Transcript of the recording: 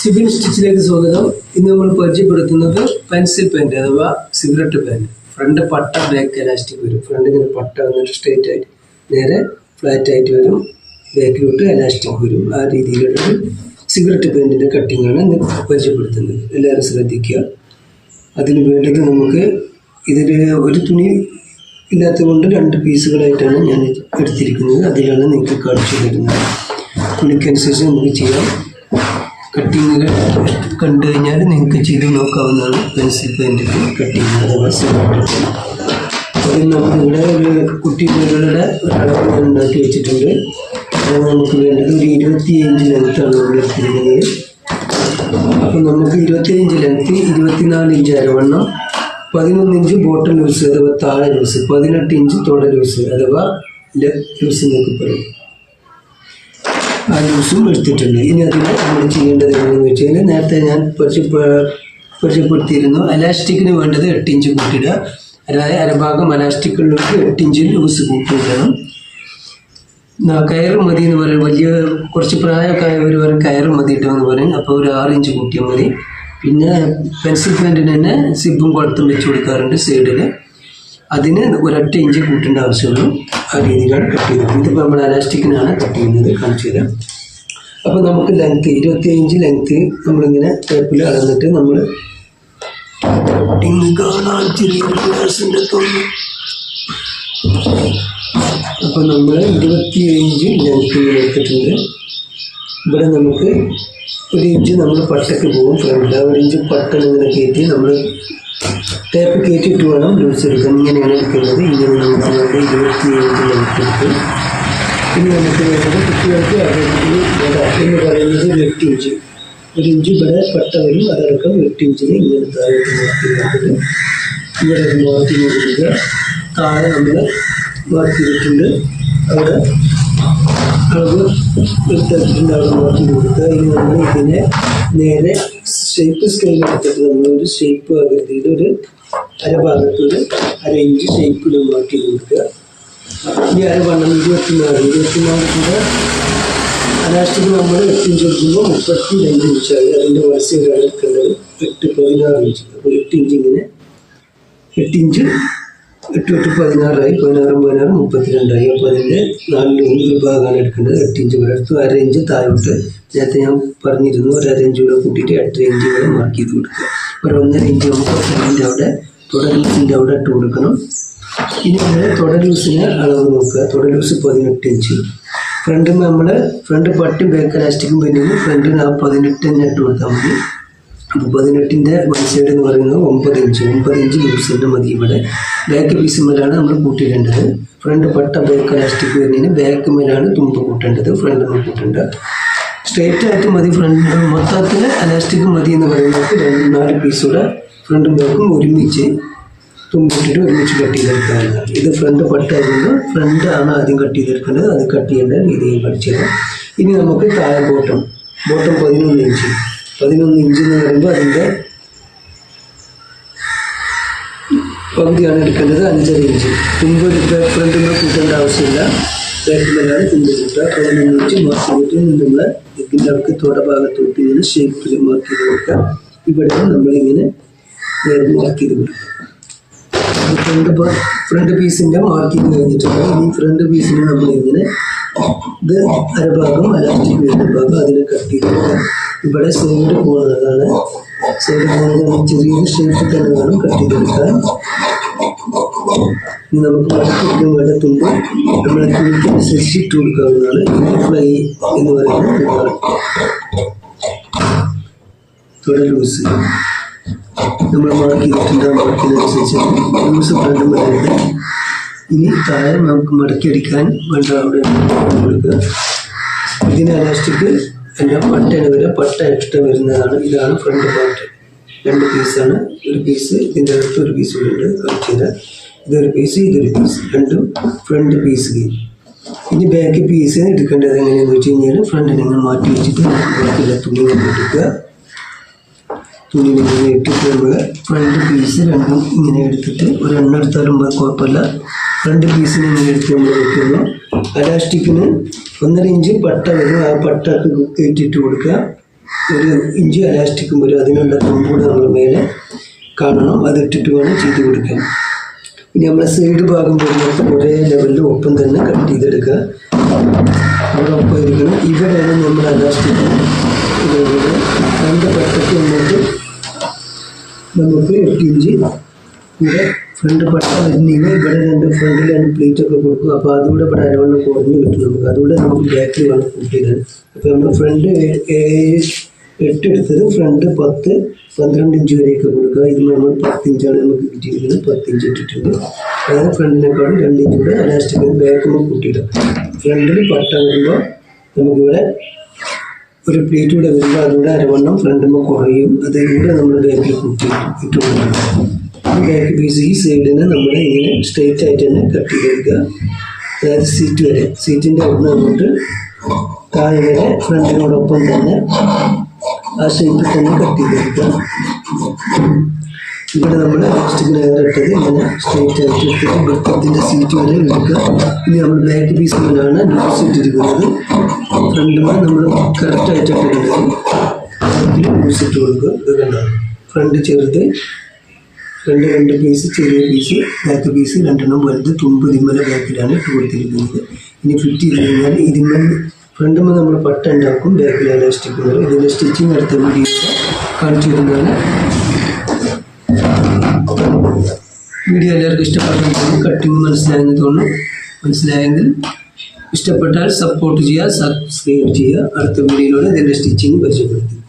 സിബിൻ സ്റ്റിച്ചിലേക്ക് സ്വാഗതം. ഇന്ന് നമ്മൾ പരിചയപ്പെടുത്തുന്നത് പെൻസിൽ പാൻറ് അഥവാ സിഗരറ്റ് പാൻറ്. ഫ്രണ്ട് പട്ട ബാക്ക് എലാസ്റ്റിക് വരും. ഫ്രണ്ട് ഇങ്ങനെ പട്ട വന്നിട്ട് സ്ട്രേറ്റ് ആയിട്ട് നേരെ ഫ്ലാറ്റ് ആയിട്ട് വരും. ബാക്കിലോട്ട് എലാസ്റ്റിക് വരും. ആ രീതിയിലുള്ള സിഗരറ്റ് പാൻറ്റിൻ്റെ കട്ടിങ്ങാണ് ഇന്ന് പരിചയപ്പെടുത്തുന്നത്. എല്ലാവരും ശ്രദ്ധിക്കുക. അതിന് വേണ്ടത് നമുക്ക് ഇതിൽ ഒരു തുണി ഇല്ലാത്തത് കൊണ്ട് 2 പീസുകളായിട്ടാണ് ഞാൻ എടുത്തിരിക്കുന്നത്. അതിലാണ് നിങ്ങൾക്ക് കാണിച്ചു തരുന്നത്. തുണിക്കനുസരിച്ച് നമുക്ക് ചെയ്യാം. കട്ടിങ്ങിൽ കണ്ടു കഴിഞ്ഞാൽ നിങ്ങൾക്ക് ചെയ്ത് നോക്കാവുന്നതാണ് പെൻസിൽ പാൻറ്റിൻ്റെ കട്ടിങ് അഥവാ സിഗരറ്റ്. അതിൽ നമുക്കിവിടെ ഒരു കുട്ടി പേരുകളുടെ അളവ് ഉണ്ടാക്കി വെച്ചിട്ടുണ്ട്. അത് നമുക്ക് വേണ്ടത് ഒരു 25 ലെങ്ത്താണ് നമ്മൾ എടുത്തിരിക്കുന്നത്. അപ്പം നമുക്ക് 25 ലെങ്ത്ത്, 24 ഇഞ്ച് അരവണ്ണം, 11 ഇഞ്ച് ബോട്ടം ലൂസ് അഥവാ താഴെ ലൂസ്, 18 ഇഞ്ച് തുട ലൂസ് അഥവാ ലെഗ് ലൂസ് എന്നൊക്കെ പറയും. ആ ലൂസും എടുത്തിട്ടുണ്ട്. ഇനി അതിന് നമ്മൾ ചെയ്യേണ്ടത് എങ്ങനെയെന്ന് വെച്ച് കഴിഞ്ഞാൽ നേരത്തെ ഞാൻ പരിചയപ്പെടുത്തിയിരുന്നു. എലാസ്റ്റിക്കിന് വേണ്ടത് 8 ഇഞ്ച് കൂട്ടിയിടുക. അതായത് അരഭാഗം എലാസ്റ്റിക്കുള്ളവർക്ക് 8 ഇഞ്ച് ലൂസ് കൂട്ടിയിടണം. കയറ് മതി എന്ന് പറയും. വലിയ കുറച്ച് പ്രായമൊക്കെ ആയവർ പറയും കയറ് മതി ഇട്ടെന്ന് പറയും. അപ്പോൾ ഒരു 6 ഇഞ്ച് കൂട്ടിയാൽ മതി. പിന്നെ പെൻസിൽ പാൻറ്റിന് തന്നെ സിബും കുളത്തും വെച്ച് കൊടുക്കാറുണ്ട് സൈഡിൽ. അതിന് 1 ഇഞ്ച് കൂട്ടേണ്ട ആവശ്യമുള്ളൂ. ആ രീതിയിലാണ് കട്ട് ചെയ്തത്. ഇതിപ്പോൾ നമ്മൾ എലാസ്റ്റിക്കിനാണ് കട്ട് ചെയ്യുന്നത്. കാണിച്ചു തരാം. അപ്പോൾ നമുക്ക് ലെങ്ത്ത് 25 ഇഞ്ച് ലെങ്ത്ത് നമ്മളിങ്ങനെ ടേപ്പിൽ അളന്നിട്ട് നമ്മൾ അപ്പോൾ നമ്മൾ 25 ഇഞ്ച് ലെങ്ത്ത് എടുത്തിട്ടുണ്ട്. ഇവിടെ നമുക്ക് 1 ഇഞ്ച് നമ്മൾ പട്ടയ്ക്ക് പോകും. ഫ്രണ്ട് 1 ഇഞ്ച് പട്ട ഇങ്ങനെ കയറ്റി നമ്മൾ ടേപ്പ് കയറ്റിയിട്ട് വേണം ലൂസ് എടുക്കാൻ. ഇങ്ങനെയാണ് എടുക്കേണ്ടത്. ഇങ്ങനെ നമുക്ക് വേണ്ട 25 ഇഞ്ച് ലെങ്ത്ത് എടുക്കും. ഇനി നമുക്ക് വേണ്ടത് കുട്ടികൾക്ക് എന്ന് പറയുന്നത് 8 ഇഞ്ച്. 1 ഇഞ്ച് ഇവിടെ പട്ട വരും. അതടക്കം 8 ഇഞ്ചിന് ഇങ്ങനെ താഴോട്ട് മാറ്റി കൊടുത്തിട്ട് ഇവിടെ മാറ്റി കൊടുക്കുക. താഴെ നമ്മൾ മാറ്റി ചെയ്തിട്ടുണ്ട്. അവിടെ അളവ് എടുത്തിട്ടുണ്ട്. അവിടെ മാറ്റി കൊടുക്കുക. ഇനി നമ്മൾ ഇതിനെ നേരെ ഷേപ്പ് സ്കെയിൽ എടുത്തിട്ട് നമ്മളൊരു ഷേപ്പ് ആകൃതിയിൽ ഒരു അരഭാഗത്തൊരു 1/2 ഇഞ്ച് ഷേപ്പിൽ മാറ്റി കൊടുക്കുക. ഈ അരവണ്ണം 24 എലാസ്റ്റിക് നമ്മൾ 8 ഇഞ്ച് എടുക്കുമ്പോൾ 32 ഇഞ്ചായി. അതിൻ്റെ വലസൈഡാണ് എടുക്കേണ്ടത്. 16 ഇഞ്ച്. അപ്പോൾ 8 ഇഞ്ച് ഇങ്ങനെ 8 ഇഞ്ച് 8 16ആയി. 16 32ആയി. അപ്പോൾ അതിൻ്റെ 4 ഭാഗമാണ് എടുക്കേണ്ടത്. 8 ഇഞ്ച് ഇവിടെ എടുത്തു. 1/2 ഇഞ്ച് താഴോട്ട് നേരത്തെ ഞാൻ പറഞ്ഞിരുന്നു. ഒരു 1/2 ഇഞ്ച് കൂടെ കൂട്ടിയിട്ട് 8 ഇഞ്ച് ഇവിടെ മാർക്ക് ചെയ്ത് കൊടുക്കുക. ഒരു 1.5 ഇഞ്ച് നമുക്ക് ഫ്രണ്ടിൻ്റെ അവിടെ തുട ലൂസിൻ്റെ അവിടെ ഇട്ട് കൊടുക്കണം. ഇനി നമ്മൾ തുട ലൂസിന് അളവ് നോക്കുക. തുട ലൂസ് 18 ഇഞ്ച്. ഫ്രണ്ടിൽ നമ്മൾ ഫ്രണ്ട് പട്ടും ബാക്ക് എലാസ്റ്റിക്കും പെൻഡിങ് ഫ്രണ്ടിന് ആ 18 തന്നെ ഇട്ട് കൊടുത്താൽ മതി. അപ്പോൾ 18ൻ്റെ വൺ സൈഡ് എന്ന് പറയുന്നത് 9 ഇഞ്ച്. 9 ഇഞ്ച് ലൂസ് തന്നെ മതി. ഇവിടെ ബാക്ക് പീസ് മേലാണ് നമ്മൾ കൂട്ടിയിടേണ്ടത്. ഫ്രണ്ട് പട്ട ബാക്ക് എലാസ്റ്റിക് വരുന്നതിന് ബാക്ക് മേലാണ് തുമ്പ് കൂട്ടേണ്ടത്. ഫ്രണ്ട് നമ്മൾ കൂട്ടേണ്ട സ്ട്രേറ്റ് ആയിട്ട് മതി. ഫ്രണ്ട് മൊത്തത്തിൽ എലാസ്റ്റിക് മതി എന്ന് പറയുന്നത് 4 പീസൂടെ ഫ്രണ്ടും ബാക്കും ഒരുമിച്ച് തുമ്പിട്ടിട്ട് ഒരുമിച്ച് കട്ട് ചെയ്തെടുക്കാവുന്നതാണ്. ഇത് ഫ്രണ്ട് പട്ടായതുകൊണ്ട് ഫ്രണ്ട് ആണ് ആദ്യം കട്ട് ചെയ്തെടുക്കേണ്ടത്. അത് കട്ട് ചെയ്യേണ്ട രീതിയിൽ പഠിച്ചത്. ഇനി നമുക്ക് താഴെ ബോട്ടം 11 ഇഞ്ച്. 11 ഇഞ്ച് എന്ന് പറയുമ്പോൾ അതിൻ്റെ പകുതിയാണ് എടുക്കേണ്ടത്. 5.5 ഇഞ്ച്. തുമ്പ് ഫ്രണ്ടിൽ കൂട്ടേണ്ട ആവശ്യമില്ല. ബാക്കിലാണ് തുമ്പ് കൂട്ടുക. 11 ഇഞ്ച് മാർക്ക് ചെയ്തിട്ട് നമ്മൾ ഇതിൻ്റെ അവർക്ക് തോട ഭാഗത്തോട്ട് ഇങ്ങനെ ഷേപ്പിൽ മാർക്ക് ചെയ്ത് കൊടുക്കുക. ഇവിടെ നമ്മളിങ്ങനെ മാർക്ക് ചെയ്ത് കൊടുക്കുക. ഫ്രണ്ട് പീസിൻ്റെ മാർക്കിങ് കഴിഞ്ഞിട്ടുണ്ട്. ഇനി ഫ്രണ്ട് പീസിന് നമ്മളിങ്ങനെ ഇത് അരഭാഗം എലാസ്റ്റിക് വരുന്ന ഭാഗം അതിനെ കട്ട് ചെയ്ത് ഇവിടെ സൈഡ് പോകുന്നതാണ്. സൈഡ് പോകുന്നത് ചെറിയൊരു ഷേപ്പിൽ തന്നെ വേണം കട്ട് ചെയ്തെടുക്കാൻ. ഇനി നമുക്ക് മടക്കി വെള്ളത്തുമ്പ് നമ്മളെ തുണിക്കനുസരിച്ച് ഇട്ട് കൊടുക്കാവുന്നതാണ്. ഫ്ലൈ എന്ന് പറയുന്നത് തുട ലൂസ് നമ്മൾ മാർക്ക് ചെയ്തിട്ടുണ്ട്. മാർക്കിനനുസരിച്ച് ലൂസ് ഫ്രണ്ട് മടക്കുക. ഇനി താഴെ നമുക്ക് മടക്കി അടിക്കാൻ വേണ്ട അവിടെ കൊടുക്കുക. ഇതിന് എലാസ്റ്റിക് എൻ്റെ പട്ടയാണ് വരെ പട്ട എക്സ്ട്രാ വരുന്നതാണ്. ഇതാണ് ഫ്രണ്ട് പാർട്ട്. 2 പീസാണ്. ഒരു പീസ് ഇതിൻ്റെ അടുത്ത് ഒരു പീസ് ഉണ്ട്. കാണിച്ചത് ഇതൊരു പീസ് ഇതൊരു പീസ്. രണ്ടും ഫ്രണ്ട് പീസ്. ഇനി ബാക്ക് പീസ് എടുക്കേണ്ടത് എങ്ങനെയാണെന്ന് വെച്ച് കഴിഞ്ഞാൽ ഫ്രണ്ടിൽ നിങ്ങൾ മാറ്റി വെച്ചിട്ട് ബാക്കിലെ തുണി എടുക്കുക. തുണി ഇങ്ങനെ ഇട്ടിട്ട് നമ്മൾ ഫ്രണ്ട് പീസ് രണ്ടും ഇങ്ങനെ എടുത്തിട്ട് ഒരു എണ്ണ എടുത്താലും കുഴപ്പമില്ല. ഫ്രണ്ട് പീസിന് ഇങ്ങനെ എടുത്ത് നമ്മൾ വെക്കുന്നു. എലാസ്റ്റിക്കിന് 1.5 ഇഞ്ച് പട്ട വരും. ആ പട്ടക്ക് കയറ്റിയിട്ട് കൊടുക്കുക. 1 ഇഞ്ച് അലാസ്റ്റിക്കും വരും. അതിനുള്ള തുമ്പൂടെ നമ്മൾ മേലെ കാണണം. അതിട്ടിട്ട് വേണം ചെയ്ത് കൊടുക്കാൻ. ഇനി നമ്മളെ സൈഡ് ഭാഗം വരുന്നത് ഒരേ ലെവലിൽ ഒപ്പം തന്നെ കട്ട് ചെയ്തെടുക്കുക. അവിടെ ഒപ്പം ഇരിക്കണം. ഇവിടെയാണ് നമ്മൾ അലാസ്റ്റിക് ഇതുപോലെ 2 പട്ടയ്ക്ക് വന്നിട്ട് നമുക്ക് 8 ഇഞ്ച് ഇവിടെ ഫ്രണ്ട് പട്ട വരുന്നെങ്കിൽ ഇവിടെ 2 ഫ്രണ്ടിൽ 2 പ്ലേറ്റൊക്കെ കൊടുക്കും. അപ്പോൾ അതുകൂടെ ഇവിടെ അരവണ്ണം കുറഞ്ഞ് കിട്ടും നമുക്ക്. അതുകൂടെ നമുക്ക് ബാക്കിൽ വേണം കൂട്ടിയിടാൻ. അപ്പോൾ നമ്മൾ ഫ്രണ്ട് 8 എടുത്തത് ഫ്രണ്ട് 10, 12 ഇഞ്ച് വരെയൊക്കെ കൊടുക്കുക. ഇത് നമ്മൾ 10 ഇഞ്ചാണ് നമുക്ക് കിട്ടിയിരിക്കുന്നത്. 10 ഇഞ്ച് ഇട്ടിട്ടുണ്ട്. അതായത് ഫ്രണ്ടിനേക്കാളും 2 ഇഞ്ച് കൂടെ അലാസ്റ്റിക് ബാക്കിൽ കൂട്ടിയിടാം. ഫ്രണ്ടിൽ പട്ട വരുമ്പോൾ നമുക്കിവിടെ ഒരു പ്ലേറ്റ് കൂടെ വരുമ്പോൾ അതുകൂടെ അരവണ്ണം ഫ്രണ്ടിൽ കുറയും. അതുകൂടെ നമ്മൾ ബാക്കിൽ കൂട്ടി ഇട്ട് കൊടുക്കണം. ബാക്ക് പീസ് ഈ സൈഡിന് നമ്മൾ ഇങ്ങനെ സ്ട്രെയിറ്റ് ആയിട്ട് തന്നെ കട്ട് ചെയ്തെടുക്കുക. അതായത് സീറ്റ് വരെ, സീറ്റിൻ്റെ അവിടെ നിന്ന് അങ്ങോട്ട് താഴെ വരെ ഫ്രണ്ടിനോടൊപ്പം തന്നെ ആ ഷേപ്പിൽ തന്നെ കട്ട് ചെയ്തെടുക്കുക. ഇവിടെ നമ്മൾ ലാസ്റ്റിക് ലെയർ ഇട്ടത് ഇങ്ങനെ സ്ട്രെയിറ്റ് ആയിട്ട് ഇട്ടിട്ട് വൃത്തത്തിൻ്റെ സീറ്റ് വരെ എടുക്കുക. ഇനി നമ്മൾ ബാക്ക് പീസിലാണ് ലൂസ് ഇട്ടിരിക്കുന്നത്. ഫ്രണ്ടിൽ നമ്മൾ കറക്റ്റായിട്ട് ഇട്ടിട്ടുള്ളത് ബാക്കിൽ ലൂസ് ഇട്ട് കൊടുക്കുക. ഇത് കണ്ടാണ് ഫ്രണ്ട് ചെറുത്, 2 പീസ് ചെറിയ പീസ്, ബാക്ക് പീസ് 2 വലുത്, തുമ്പ് ഇതിന്മേലെ ബാക്കിലാണ് ഇട്ട് കൊടുത്തിരിക്കുന്നത്. ഇനി ഫിറ്റ് ചെയ്ത് കഴിഞ്ഞാൽ ഇതിന്മേൽ ഫ്രണ്ടുമ്പോൾ നമ്മൾ പട്ട ഉണ്ടാക്കും, ബാക്കിൽ എലാസ്റ്റിക് വരും. ഇതിൻ്റെ സ്റ്റിച്ചിങ് അടുത്ത വീഡിയോ കാണിച്ചു തരുന്നതാണ്. വീഡിയോ എല്ലാവർക്കും ഇഷ്ടപ്പെട്ടെങ്കിൽ കട്ടിങ് മനസ്സിലായെന്ന് തോന്നുന്നു. മനസ്സിലായെങ്കിൽ ഇഷ്ടപ്പെട്ടാൽ സപ്പോർട്ട് ചെയ്യുക, സബ്സ്ക്രൈബ് ചെയ്യുക. അടുത്ത വീഡിയോയിലൂടെ ഇതിൻ്റെ സ്റ്റിച്ചിങ് പരിചയപ്പെടുത്തുക.